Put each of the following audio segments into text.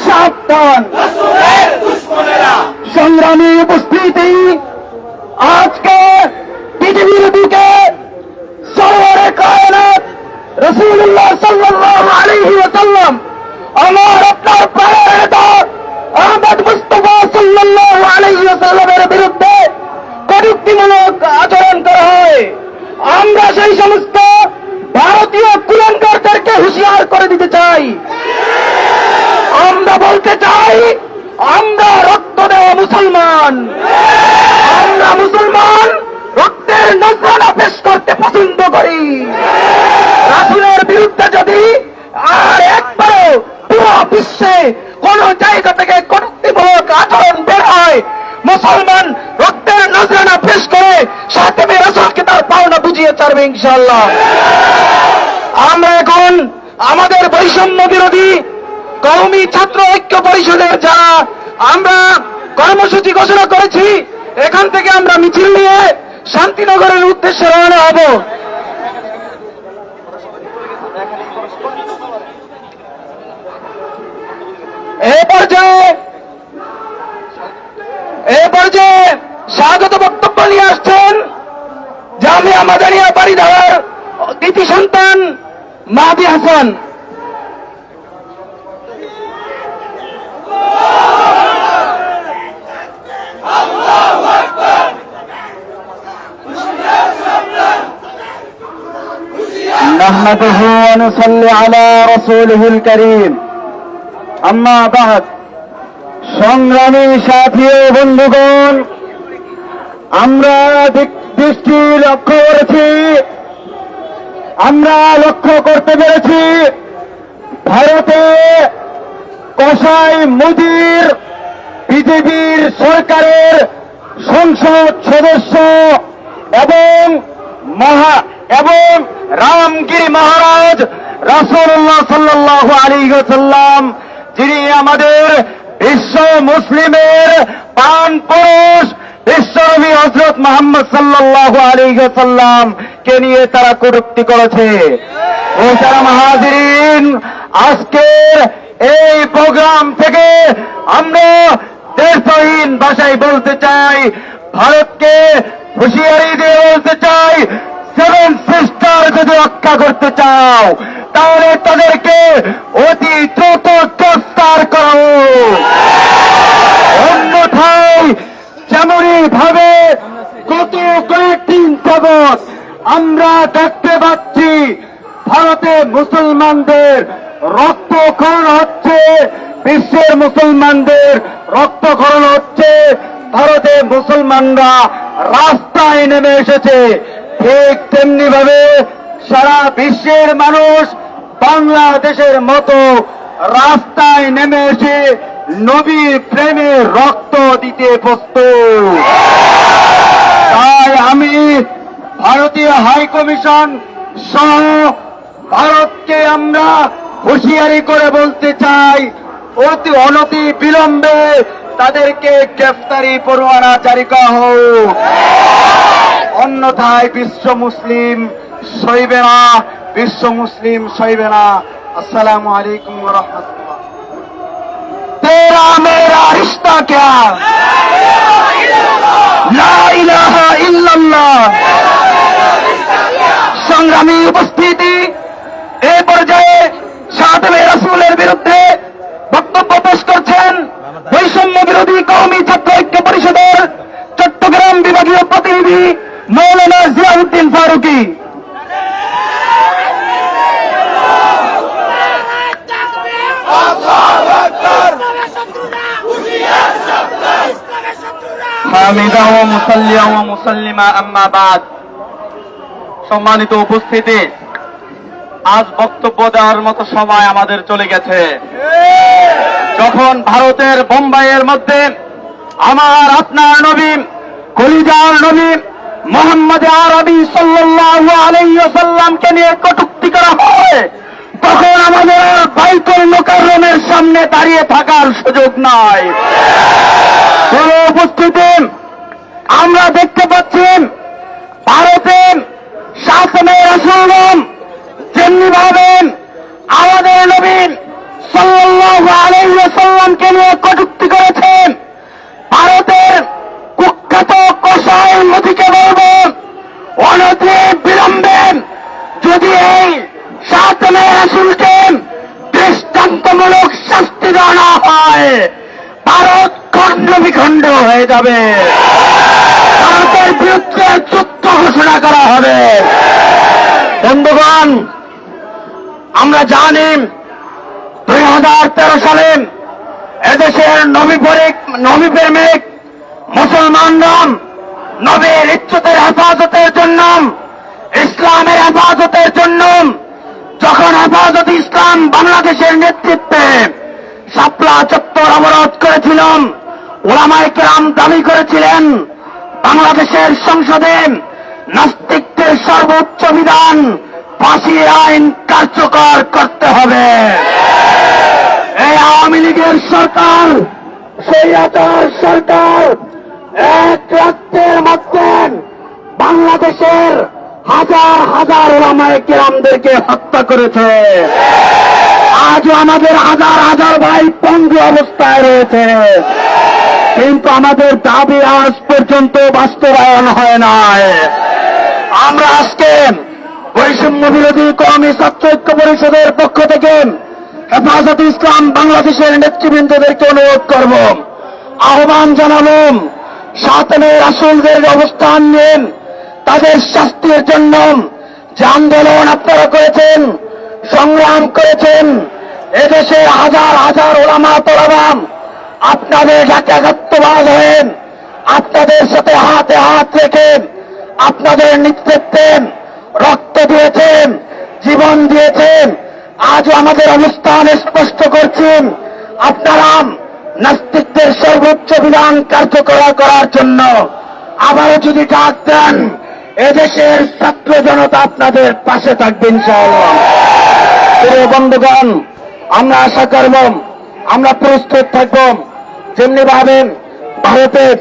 সাবধান। সংগ্রামী উপস্থিতি, আজকে পৃথিবীর বুকে সরওয়ারে কায়নাত রাসূলুল্লাহ সাল্লাল্লাহু আলাইহি ওয়াসাল্লাম আমার আপনার প্রাণের নেতা আহমদ মুস্তাফা সাল্লাল্লাহু আলাইহি ওয়াসাল্লামের বিরুদ্ধে কটূক্তিমূলক আচরণ করা হয়। আমরা সেই সমস্ত ভারতীয় কুলাঙ্গারদেরকে হুঁশিয়ার করে দিতে চাই। আমরা বলতে চাই, আমরা রক্ত দেওয়া মুসলমান, আমরা মুসলমান রক্তের নজরানা পেশ করতে পছন্দ করি। রাসূলের বিরুদ্ধে যদি আর একবারও পুরো বিশ্বে কোন জায়গা থেকে কটূক্তিমূলক আচরণ বের হয়, মুসলমান রক্তের নজরানা পেশ করে সাথে রাসূলকে তার পাওনা বুঝিয়ে ছাড়বে ইনশাআল্লাহ। আমরা এখন আমাদের বৈষম্য বিরোধী কওমি ছাত্র ঐক্য পরিষদের যারা আমরা কর্মসূচি ঘোষণা করেছি, এখান থেকে আমরা মিছিল নিয়ে শান্তিনগরের উদ্দেশ্যে রওনা হব। এ পর্যায়ে স্বাগত বক্তব্য নিয়ে আসছেন জামিয়া মাদানিয়া বাড়িধারার কৃতি সন্তান মাহদী হাসান। نحمده ونصلي على رسوله الكريم أما بعد। সংগ্রামী সাথী ও বন্ধুগণ, আমরা দৃষ্টি লক্ষ্য করতে পেরেছি ভারতে কসাই মুদির বিজেপির সরকারের সংসদ সদস্য এবং রামগিরি মহারাজ রাসূলুল্লাহ সাল্লাল্লাহু আলাইহি ওয়াসাল্লাম, যিনি আমাদের বিশ্ব মুসলিমের প্রাণ পুরুষ বিশ্বনবী হযরত মুহাম্মদ সাল্লাল্লাহু আলাইহি ওয়াসাল্লাম কে নিয়ে তারা কটূক্তি করেছে। ও যারা মুহাজিরিন, আজকের এই প্রোগ্রাম থেকে আমরা দেশহীন ভাষায় বলতে চাই, ভারতকে হুঁশিয়ারি দিয়ে বলতে চাই, সেভেন সিস্টার যদি রক্ষা করতে চাও তাহলে তাদেরকে অতি দ্রুত গ্রেফতার করো। অন্যথায় যেমনই ভাবে গত কয়েকদিন যাবৎ আমরা দেখতে পাচ্ছি ভারতে মুসলমানদের রক্তক্ষরণ হচ্ছে, বিশ্বের মুসলমানদের রক্তক্ষরণ হচ্ছে, ভারতে মুসলমানরা রাস্তায় নেমে এসেছে, ঠিক তেমনি ভাবে সারা বিশ্বের মানুষ বাংলাদেশের মতো রাস্তায় নেমে এসে নবীর প্রেমে রক্ত দিতে প্রস্তুত। তাই আমি ভারতীয় হাই কমিশন সহ ভারতকে আমরা হুঁশিয়ারি করে বলতে চাই, অনতি বিলম্বে তাদেরকে গ্রেফতারি পরোয়ানা জারি করা হোক, অন্যথায় বিশ্ব মুসলিম সইবে না, বিশ্ব মুসলিম সইবে না। আসসালামু আলাইকুম ওয়া রাহমাতুল্লাহ। তেরা মেরা রিশতা ক্যা, লা ইলাহা ইল্লাল্লাহ। সংগ্রামী উপস্থিতি, এই পর্যায়ে সাহাবে রাসূলের বিরুদ্ধে বক্তব্য পেশ করছেন বৈষম্য বিরোধী কওমি ছাত্র ঐক্য পরিষদের চট্টগ্রাম বিভাগীয় প্রতিনিধি মৌলানা জিয়াউদ্দিন ফারুকী। সম্মানিত উপস্থিতি, আজ বক্তব্য দেওয়ার মতো সময় আমাদের চলে গেছে। যখন ভারতের বোম্বাইয়ের মধ্যে আমার আপনার নবী, কলিজার নবী মুহাম্মদ আরবি সাল্লাল্লাহু আলাইহি ওয়াসাল্লামকে নিয়ে কটূক্তি করা হয়, তখন আমাদের বাইতুল মুকাররমের সামনে দাঁড়িয়ে থাকার সুযোগ নাই। উপস্থিতি, আমরা দেখতে পাচ্ছি ভারতে শাসনে রাসূল যেমনি ভাবেন আমাদের নবী সাল্লাল্লাহু আলাইহি ওয়াসাল্লাম মুক্তি দেওয়া না হয় ভারত খণ্ড বিখণ্ড হয়ে যাবে, ভারতের বিরুদ্ধে যুদ্ধ ঘোষণা করা হবে। বন্ধুগণ, আমরা জানি 2013 সালে এদেশের নবী প্রেমিক মুসলমানরা নবীর ইজ্জতের হেফাজতের জন্য, ইসলামের হেফাজতের জন্য যখন হেফাজত ইসলাম বাংলাদেশের নেতৃত্বে শাপলা চত্বর অবরোধ করেছিলাম, ওলামায়ে কেরাম দাবি করেছিলেন বাংলাদেশের সংসদে নাস্তিকদের সর্বোচ্চ বিধান ফাঁসির আইন কার্যকর করতে হবে। এই আওয়ামী লীগের সরকার, স্বৈরাচার সরকার এক রাত্রের মধ্যে বাংলাদেশের হাজার হাজার ওলামায়ে কেরামদেরকে হত্যা করেছে। আজও আমাদের হাজার হাজার ভাই পঙ্গু অবস্থায় রয়েছে, কিন্তু আমাদের দাবি আজ পর্যন্ত বাস্তবায়ন হয় নাই। আমরা আজকে বৈষম্য বিরোধী কওমি ছাত্র ঐক্য পরিষদের পক্ষ থেকে হেফাজত ইসলাম বাংলাদেশের নেতৃবৃন্দদেরকে অনুরোধ করব, আহ্বান জানাবো, 7 মে রাসূলদের অবস্থান নিন, তাদের শাস্তির জন্য যে আন্দোলন আপনারা করেছেন, সংগ্রাম করেছেন, এদেশের হাজার হাজার ওলামা তোলাবাম আপনাদের একাত্মবাদ হয়ে আপনাদের সাথে হাতে হাত রেখে আপনাদের নেতৃত্বে রক্ত দিয়েছেন, জীবন দিয়েছেন। আজও আমাদের অবস্থান স্পষ্ট করছেন, আপনারা নাস্তিকদের সর্বোচ্চ বিধান কার্যকর করার জন্য আবারও যদি ডাক দেন, এদেশের ছাত্র জনতা আপনাদের পাশে থাকবে ইনশাআল্লাহ। প্রিয় বন্ধুগণ, আমরা আশা করব, আমরা প্রস্তুত থাকব। যেমনি ভাবে ভারতের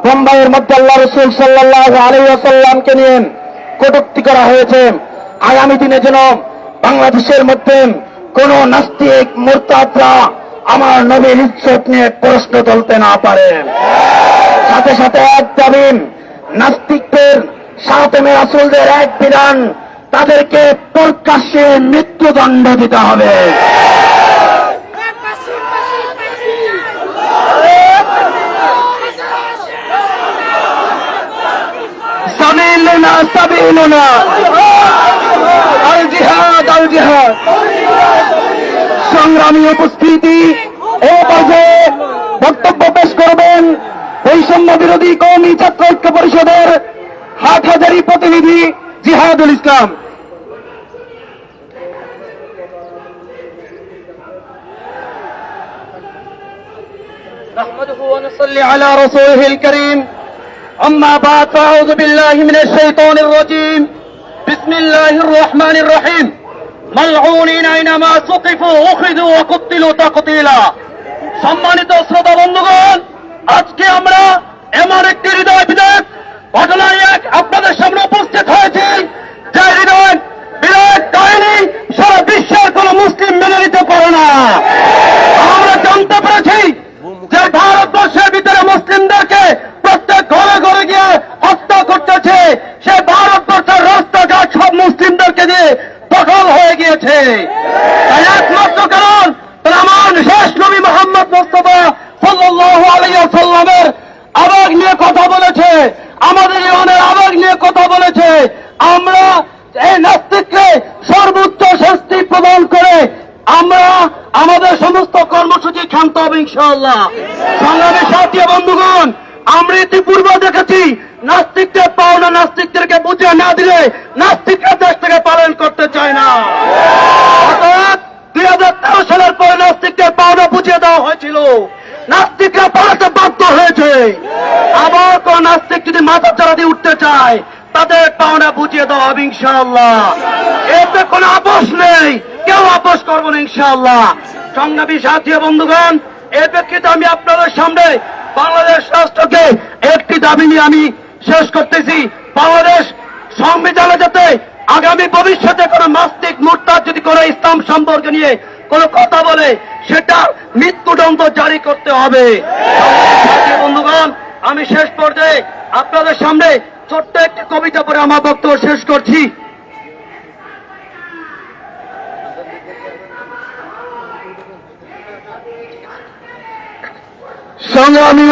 বোম্বাইয়ের মধ্যে আল্লাহ রাসূল সাল্লাল্লাহু আলাইহি ওয়াসাল্লামকে নিয়ে কটূক্তি করা হয়েছে, আগামী দিনে যেন বাংলাদেশের মধ্যে কোন নাস্তিক মুরতাদরা আমার নবীর ইজ্জত নিয়ে প্রশ্ন তুলতে না পারে। সাথে সাথে এক দাবি, নাস্তিকদের 7 মে রাসূলদের এক বিধান, তাদেরকে প্রকাশ্যে মৃত্যুদণ্ড দিতে হবে। সাবিলুনা সাবিলুনা আল জিহাদ আল জিহাদ। সংগ্রামী উপস্থিতি, এ পর্যায়ে বক্তব্য পেশ করবেন বৈষম্য বিরোধী কওমি ছাত্র ঐক্য পরিষদের হাটহাজারী প্রতিনিধি জিহাদুল ইসলাম। نحمده ونصلي على رسوله الكريم أما بعد فأعوذ بالله من الشيطان الرجيم بسم الله الرحمن الرحيم ملعونين أينما ثقفوا أخذوا وقتلوا تقتيلا। সম্মানিত শ্রোতা বন্ধুগণ, আজকে আমরা এমন একটি হৃদয় বিদারক ঘটনায় আপনাদের সামনে উপস্থিত হয়েছি, যে হৃদয় বিদারক কাহিনী সারা বিশ্বের কোন মুসলিম মেনে নিতে পারে না। আমরা জানতে পেরেছি যে ভারতবর্ষের ভিতরে মুসলিমদেরকে প্রত্যেক ঘরে ঘরে গিয়ে হত্যা করতেছে, সে ভারতবর্ষের রাস্তাঘাট সব মুসলিমদেরকে দিয়ে দখল হয়ে গিয়েছে। তাই একমাত্র কারণ আমার শেষ নবী মুহাম্মদ মুস্তাফা সাল্লাল্লাহু আলাইহি ওয়াসাল্লামের আবেগ নিয়ে কথা বলেছে, আমাদের ইমানের আবেগ নিয়ে কথা বলেছে। আমরা এই নাস্তিককে সর্বোচ্চ শাস্তি প্রদান করে আমরা আমাদের সমস্ত কর্মসূচি ক্ষান্ত হবে ইনশাআল্লাহ। সংগ্রামী সাথী বন্ধুগণ, আমরা ইতিপূর্বে দেখেছি নাস্তিকদের পাওনা নাস্তিকদেরকে বুঝিয়ে না দিলে নাস্তিকরা দেশ থেকে পালন করতে চায় না। অর্থাৎ 2013 সালের পরে নাস্তিকদের পাওনা বুঝিয়ে দেওয়া হয়েছিল, নাস্তিকরা পালাতে বাধ্য হয়েছে। আবার কোন নাস্তিক যদি মাথা চারা দিয়ে উঠতে চায়, তাদের পাওনা বুঝিয়ে দেওয়া হবে ইনশাআল্লাহ। এতে কোনো আপোষ নেই, কেউ আপোষ করবো না ইনশাআল্লাহ। সংগ্রামী সাথী বন্ধুগণ, এর প্রেক্ষিতে আমি আপনাদের সামনে বাংলাদেশ রাষ্ট্রকে একটি দাবি নিয়ে আমি শেষ করতেছি। বাংলাদেশ সংবিধানে যাতে আগামী ভবিষ্যতে কোন নাস্তিক মুরতাদ যদি কোন ইসলাম সম্পর্কে নিয়ে কোন কথা বলে, সেটা মৃত্যুদণ্ড জারি করতে হবে। বন্ধুগণ, আমি শেষ পর্যায়ে আপনাদের সামনে ছোট্ট একটি কবিতা পড়ে আমার বক্তব্য শেষ করছি। সংগ্রামী